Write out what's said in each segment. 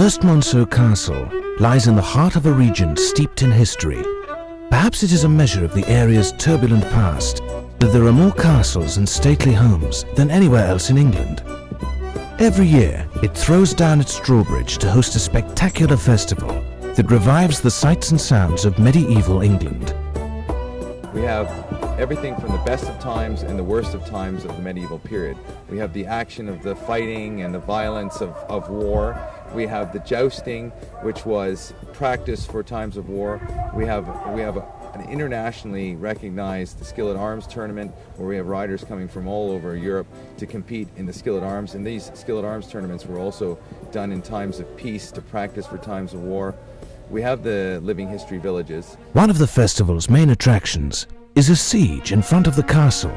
Herstmonceux Castle lies in the heart of a region steeped in history. Perhaps it is a measure of the area's turbulent past that there are more castles and stately homes than anywhere else in England. Every year, it throws down its drawbridge to host a spectacular festival that revives the sights and sounds of medieval England. We have everything from the best of times and the worst of times of the medieval period. We have the action of the fighting and the violence of war. We have the jousting, which was practiced for times of war. We have an internationally recognized skill at arms tournament where we have riders coming from all over Europe to compete in the skill at arms. And these skill at arms tournaments were also done in times of peace to practice for times of war. We have the living history villages. One of the festival's main attractions is a siege in front of the castle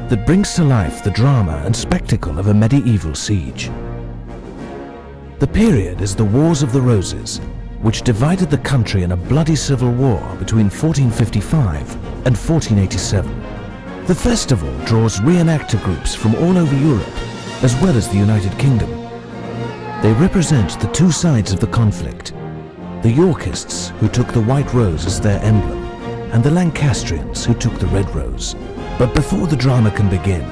that brings to life the drama and spectacle of a medieval siege. The period is the Wars of the Roses, which divided the country in a bloody civil war between 1455 and 1487. The festival draws reenactor groups from all over Europe, as well as the United Kingdom. They represent the two sides of the conflict: the Yorkists, who took the white rose as their emblem, and the Lancastrians, who took the red rose. But before the drama can begin,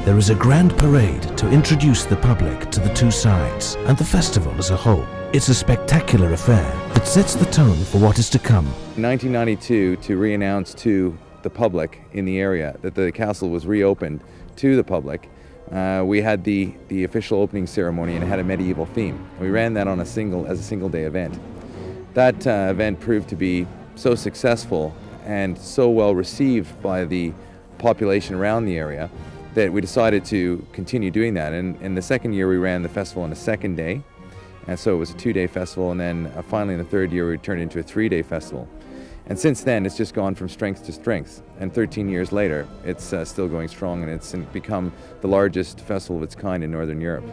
there is a grand parade to introduce the public to the two sides and the festival as a whole. It's a spectacular affair that sets the tone for what is to come. In 1992, to re-announce to the public in the area that the castle was reopened to the public, we had the official opening ceremony, and it had a medieval theme. We ran that on as a single day event. That event proved to be so successful and so well received by the population around the area that we decided to continue doing that. And in the second year we ran the festival on a second day, and so it was a 2-day festival, and then finally in the third year we turned it into a 3-day festival. And since then it's just gone from strength to strength, and 13 years later it's still going strong, and it's become the largest festival of its kind in Northern Europe.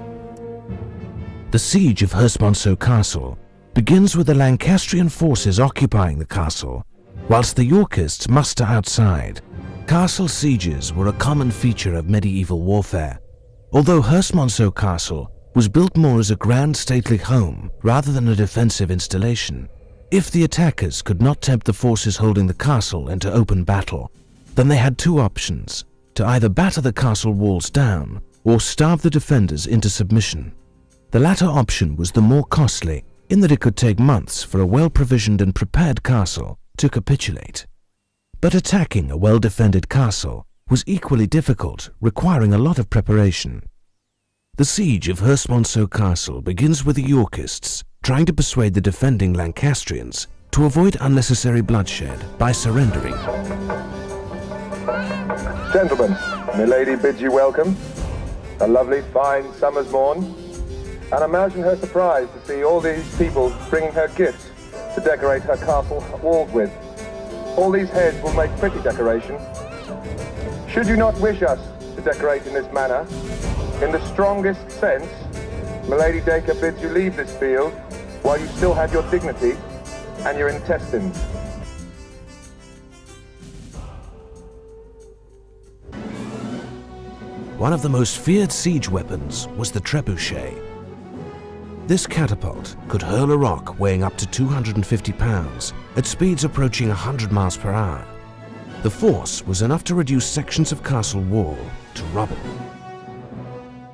The siege of Herstmonceux Castle begins with the Lancastrian forces occupying the castle, whilst the Yorkists muster outside. Castle sieges were a common feature of medieval warfare, although Herstmonceux Castle was built more as a grand stately home rather than a defensive installation. If the attackers could not tempt the forces holding the castle into open battle, then they had two options: to either batter the castle walls down or starve the defenders into submission. The latter option was the more costly, in that it could take months for a well-provisioned and prepared castle to capitulate. But attacking a well-defended castle was equally difficult, requiring a lot of preparation. The siege of Herstmonceux Castle begins with the Yorkists trying to persuade the defending Lancastrians to avoid unnecessary bloodshed by surrendering. Gentlemen, milady bids you welcome. A lovely, fine summer's morn. And imagine her surprise to see all these people bringing her gifts to decorate her castle walls with. All these heads will make pretty decoration. Should you not wish us to decorate in this manner, in the strongest sense, Milady Dacre bids you leave this field while you still have your dignity and your intestines. One of the most feared siege weapons was the trebuchet. This catapult could hurl a rock weighing up to 250 pounds at speeds approaching 100 miles per hour. The force was enough to reduce sections of castle wall to rubble.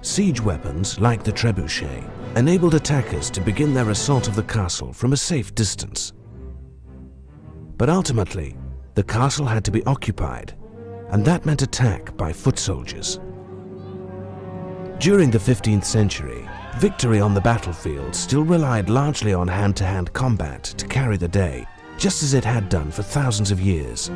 Siege weapons, like the trebuchet, enabled attackers to begin their assault of the castle from a safe distance. But ultimately, the castle had to be occupied, and that meant attack by foot soldiers. During the 15th century, victory on the battlefield still relied largely on hand-to-hand combat to carry the day, just as it had done for thousands of years.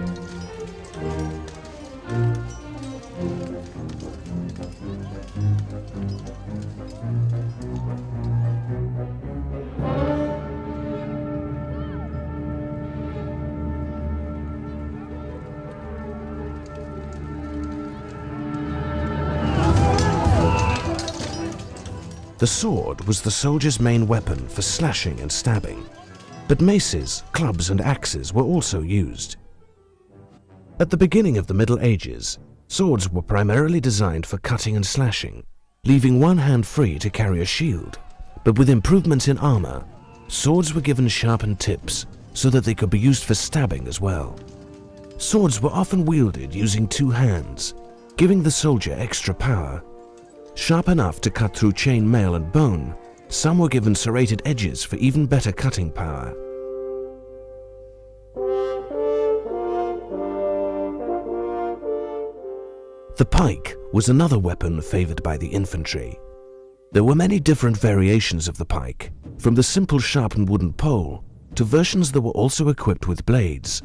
The sword was the soldier's main weapon for slashing and stabbing, but maces, clubs and axes were also used. At the beginning of the Middle Ages, swords were primarily designed for cutting and slashing, leaving one hand free to carry a shield. But with improvements in armor, swords were given sharpened tips so that they could be used for stabbing as well. Swords were often wielded using two hands, giving the soldier extra power. Sharp enough to cut through chain mail and bone, some were given serrated edges for even better cutting power. The pike was another weapon favored by the infantry. There were many different variations of the pike, from the simple sharpened wooden pole to versions that were also equipped with blades.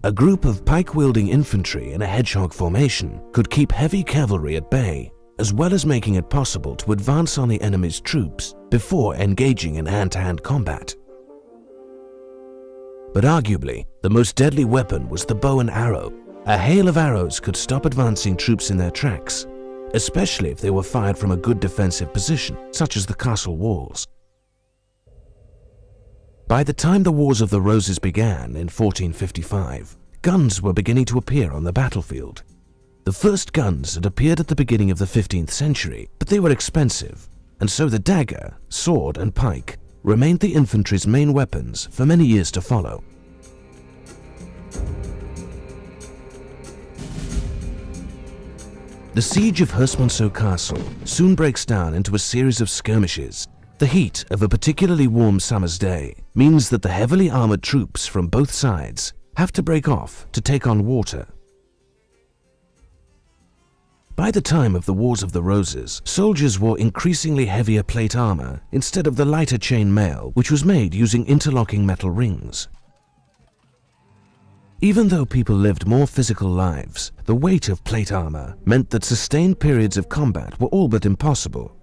A group of pike-wielding infantry in a hedgehog formation could keep heavy cavalry at bay, as well as making it possible to advance on the enemy's troops before engaging in hand-to-hand combat. But arguably, the most deadly weapon was the bow and arrow. A hail of arrows could stop advancing troops in their tracks, especially if they were fired from a good defensive position, such as the castle walls. By the time the Wars of the Roses began in 1455, guns were beginning to appear on the battlefield. The first guns had appeared at the beginning of the 15th century, but they were expensive, and so the dagger, sword, and pike remained the infantry's main weapons for many years to follow. The siege of Herstmonceux Castle soon breaks down into a series of skirmishes. The heat of a particularly warm summer's day means that the heavily armored troops from both sides have to break off to take on water. By the time of the Wars of the Roses, soldiers wore increasingly heavier plate armor instead of the lighter chain mail, which was made using interlocking metal rings. Even though people lived more physical lives, the weight of plate armor meant that sustained periods of combat were all but impossible.